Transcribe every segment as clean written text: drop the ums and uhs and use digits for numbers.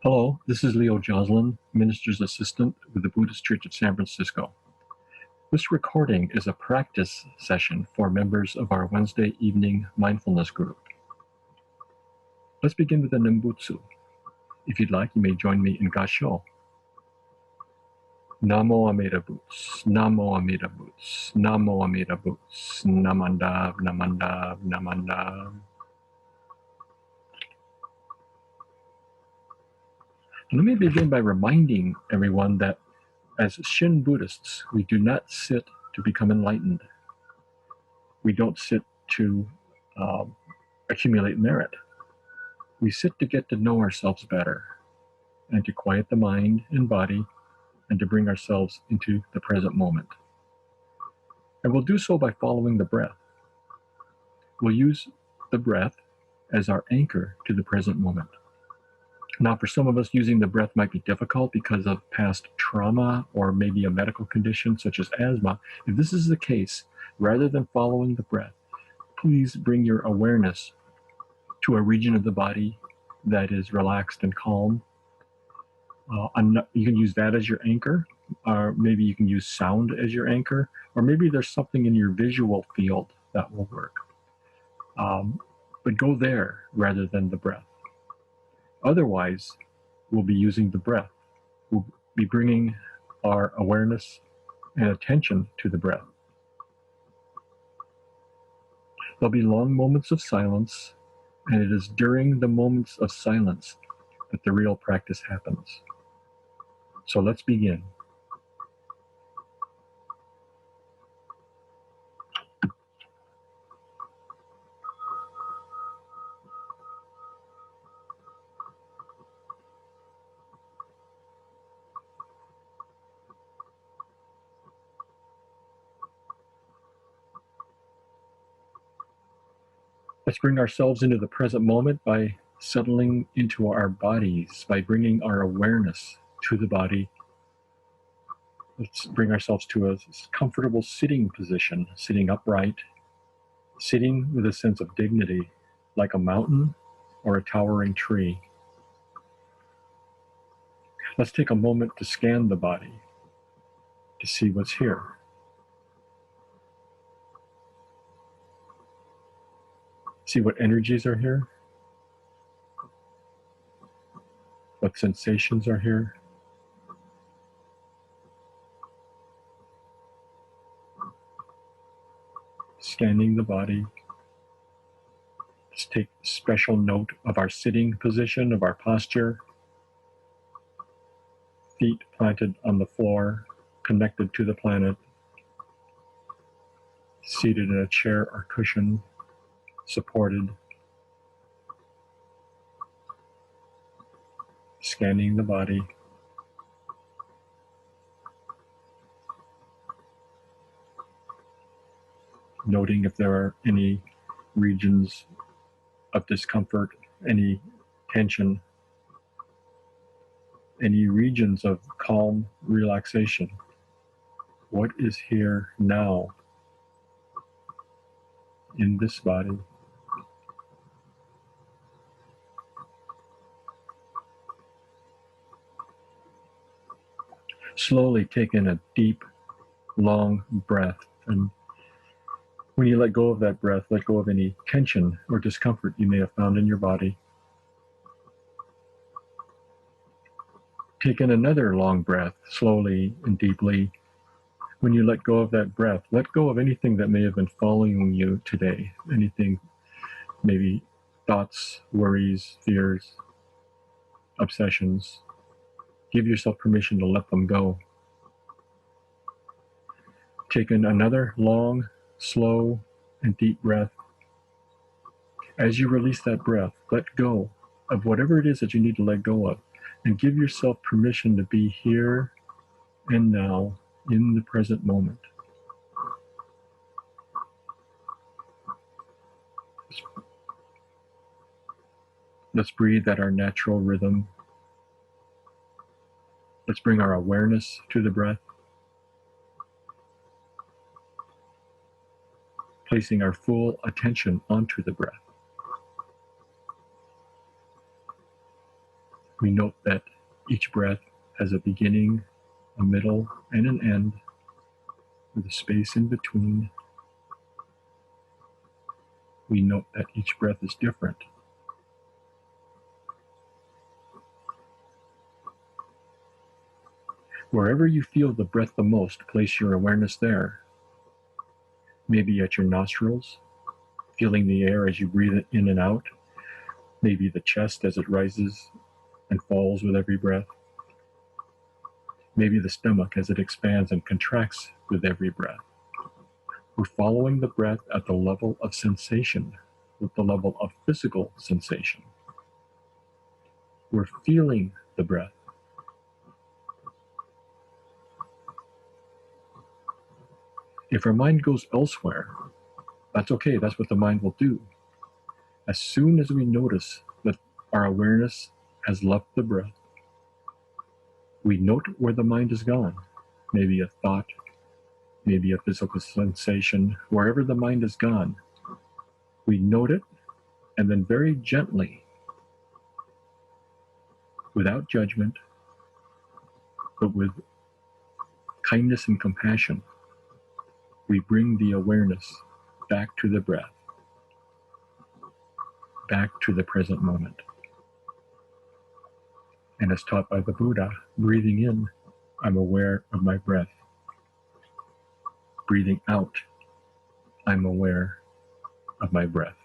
Hello, this is Leo Joslin, Minister's Assistant with the Buddhist Church of San Francisco. This recording is a practice session for members of our Wednesday evening mindfulness group. Let's begin with the Nembutsu. If you'd like, you may join me in Gassho. Namo Amida Boots, Namo Amida Boots, Namo Amida Boots, Namandav, Namandav, Namandav. Let me begin by reminding everyone that as Shin Buddhists, we do not sit to become enlightened. We don't sit to accumulate merit. We sit to get to know ourselves better and to quiet the mind and body and to bring ourselves into the present moment. And we'll do so by following the breath. We'll use the breath as our anchor to the present moment. Now, for some of us, using the breath might be difficult because of past trauma or maybe a medical condition such as asthma. If this is the case, rather than following the breath, please bring your awareness to a region of the body that is relaxed and calm. You can use that as your anchor, or maybe you can use sound as your anchor, or maybe there's something in your visual field that will work. But go there rather than the breath. Otherwise, we'll be using the breath. We'll be bringing our awareness and attention to the breath. There'll be long moments of silence, and it is during the moments of silence that the real practice happens. So let's begin. Let's bring ourselves into the present moment by settling into our bodies, by bringing our awareness to the body. Let's bring ourselves to a comfortable sitting position, sitting upright, sitting with a sense of dignity, like a mountain or a towering tree. Let's take a moment to scan the body, to see what's here. See what energies are here, what sensations are here. Scanning the body. Let's take special note of our sitting position, of our posture. Feet planted on the floor, connected to the planet. Seated in a chair or cushion, supported. Scanning the body. Noting if there are any regions of discomfort, any tension, any regions of calm relaxation. What is here now in this body? Slowly take in a deep, long breath, and when you let go of that breath, let go of any tension or discomfort you may have found in your body. Take in another long breath, slowly and deeply. When you let go of that breath, let go of anything that may have been following you today. Anything, maybe thoughts, worries, fears, obsessions. Give yourself permission to let them go. Take in another long, slow, and deep breath. As you release that breath, let go of whatever it is that you need to let go of, and give yourself permission to be here and now in the present moment. Let's breathe at our natural rhythm. Let's bring our awareness to the breath, placing our full attention onto the breath. We note that each breath has a beginning, a middle, and an end, with a space in between. We note that each breath is different. Wherever you feel the breath the most, place your awareness there. Maybe at your nostrils, feeling the air as you breathe it in and out. Maybe the chest as it rises and falls with every breath. Maybe the stomach as it expands and contracts with every breath. We're following the breath at the level of sensation, with the level of physical sensation. We're feeling the breath. If our mind goes elsewhere, that's okay, that's what the mind will do. As soon as we notice that our awareness has left the breath, we note where the mind has gone. Maybe a thought, maybe a physical sensation, wherever the mind has gone. We note it, and then very gently, without judgment, but with kindness and compassion, we bring the awareness back to the breath, back to the present moment. And as taught by the Buddha, breathing in, I'm aware of my breath. Breathing out, I'm aware of my breath.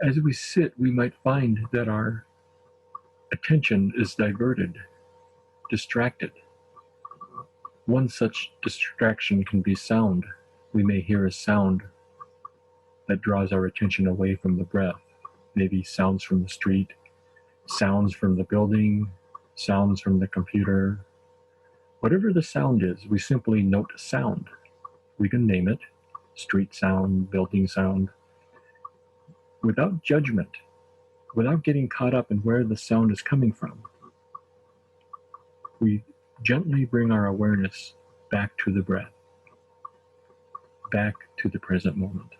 As we sit, we might find that our attention is diverted, distracted. One such distraction can be sound. We may hear a sound that draws our attention away from the breath. Maybe sounds from the street, sounds from the building, sounds from the computer. Whatever the sound is, we simply note sound. We can name it, street sound, building sound, without judgment, without getting caught up in where the sound is coming from. We gently bring our awareness back to the breath, back to the present moment.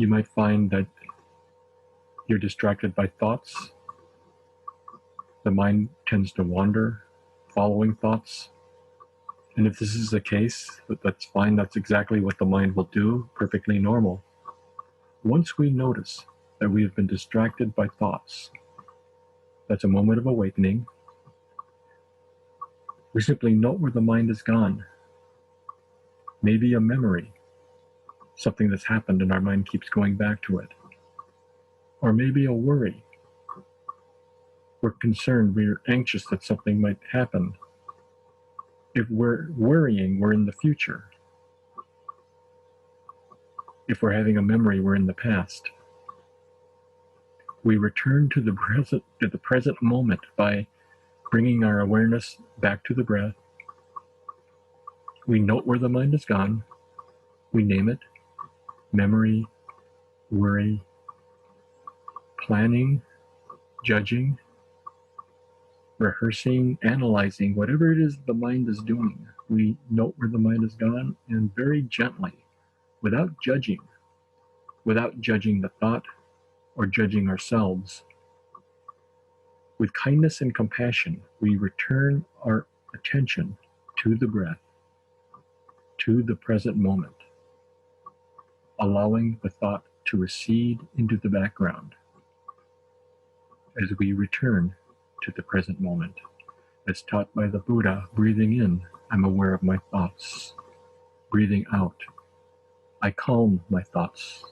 You might find that you're distracted by thoughts. The mind tends to wander, following thoughts. And if this is the case, that's fine. That's exactly what the mind will do, perfectly normal. Once we notice that we have been distracted by thoughts, that's a moment of awakening. We simply note where the mind has gone. Maybe a memory, something that's happened and our mind keeps going back to it. Or maybe a worry. We're concerned, we're anxious that something might happen. If we're worrying, we're in the future. If we're having a memory, we're in the past. We return to the present moment by bringing our awareness back to the breath. We note where the mind has gone. We name it: memory, worry, planning, judging, rehearsing, analyzing, whatever it is the mind is doing. We note where the mind has gone, and very gently, without judging the thought or judging ourselves, with kindness and compassion, we return our attention to the breath, to the present moment, allowing the thought to recede into the background as we return to the present moment. As taught by the Buddha, breathing in, I'm aware of my thoughts. Breathing out, I calm my thoughts.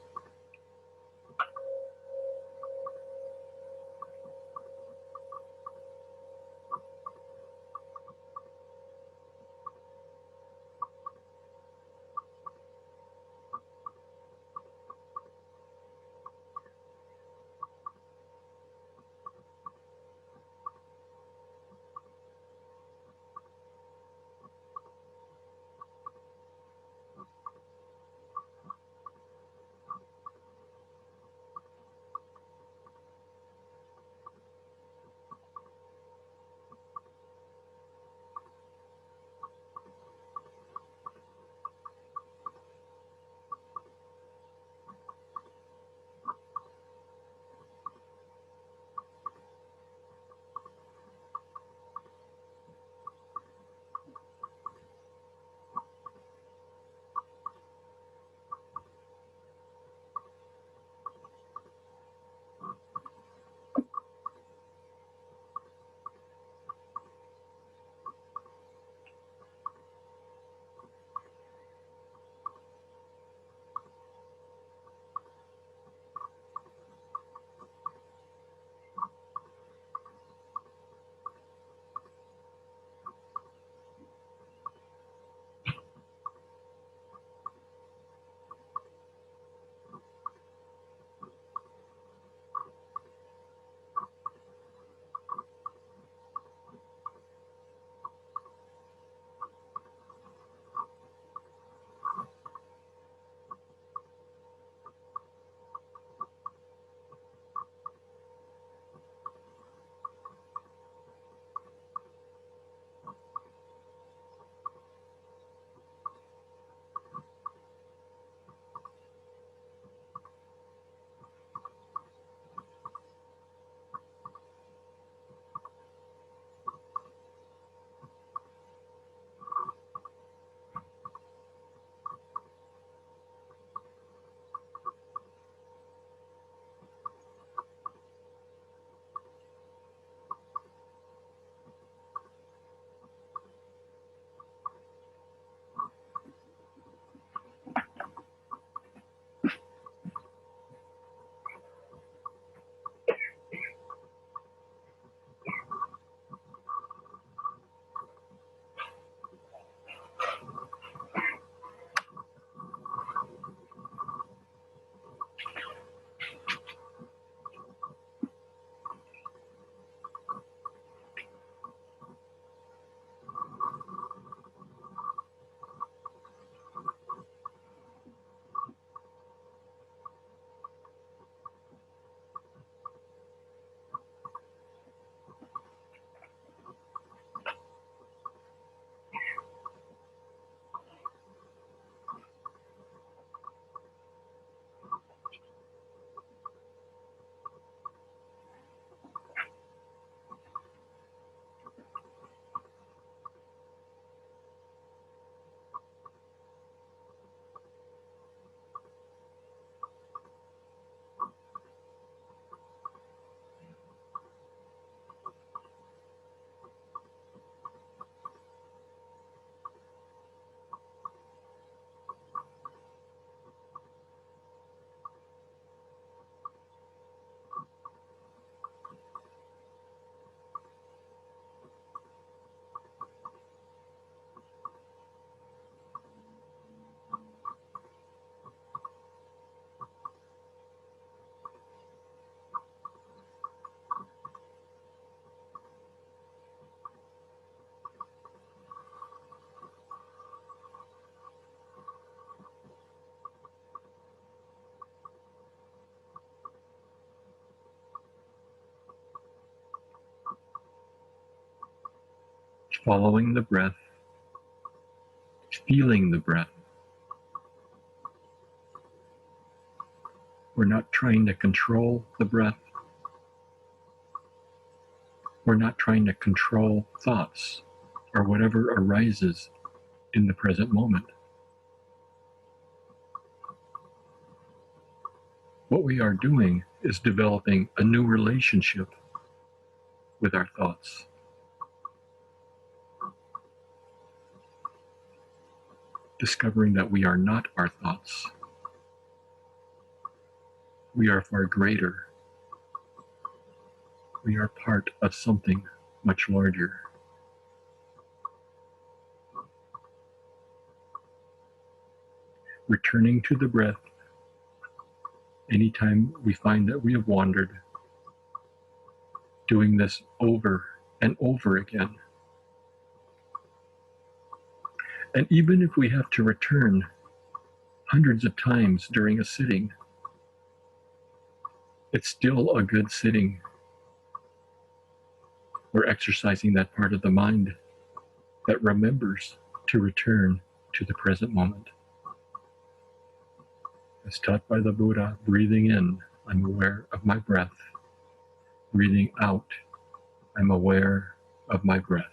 following the breath, feeling the breath. We're not trying to control the breath. We're not trying to control thoughts or whatever arises in the present moment. What we are doing is developing a new relationship with our thoughts. Discovering that we are not our thoughts. We are far greater. We are part of something much larger. Returning to the breath anytime we find that we have wandered, doing this over and over again. And even if we have to return hundreds of times during a sitting, it's still a good sitting. We're exercising that part of the mind that remembers to return to the present moment. As taught by the Buddha, breathing in, I'm aware of my breath. Breathing out, I'm aware of my breath.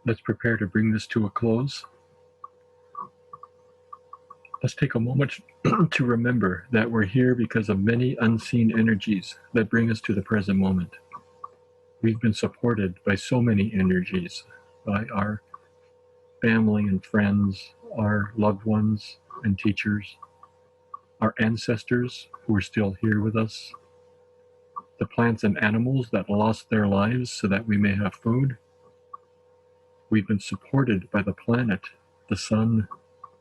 Let's prepare to bring this to a close. Let's take a moment to remember that we're here because of many unseen energies that bring us to the present moment. We've been supported by so many energies, by our family and friends, our loved ones and teachers, our ancestors who are still here with us, the plants and animals that lost their lives so that we may have food. We've been supported by the planet, the sun,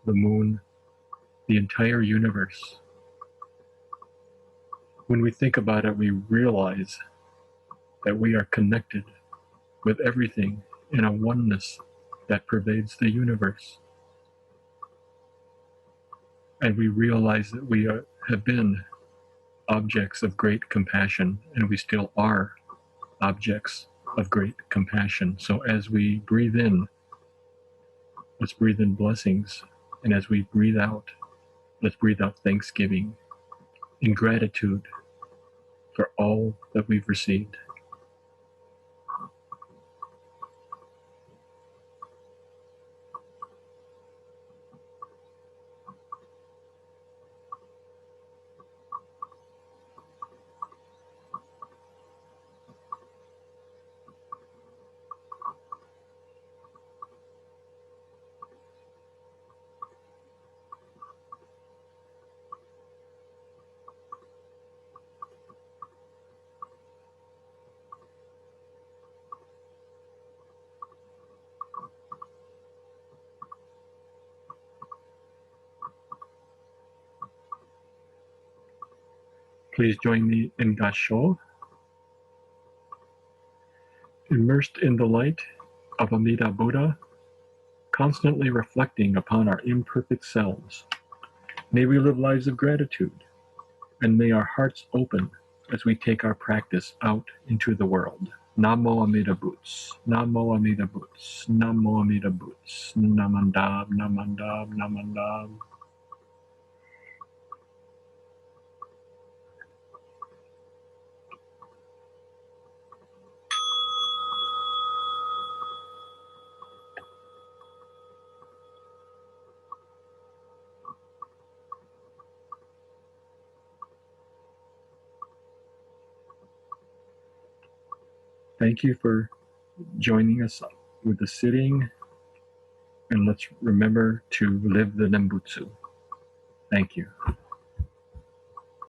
the moon, the entire universe. When we think about it, we realize that we are connected with everything in a oneness that pervades the universe. And we realize that we have been objects of great compassion, and we still are objects of great compassion. So as we breathe in, let's breathe in blessings. And as we breathe out, let's breathe out thanksgiving in gratitude for all that we've received. Please join me in Gasho, immersed in the light of Amida Buddha, constantly reflecting upon our imperfect selves. May we live lives of gratitude, and may our hearts open as we take our practice out into the world. Namo Amida Butsu, Namo Amida Butsu, Namo Amida Butsu, Namandab, Namandab, Namandab. Thank you for joining us with the sitting, and let's remember to live the Nembutsu. Thank you.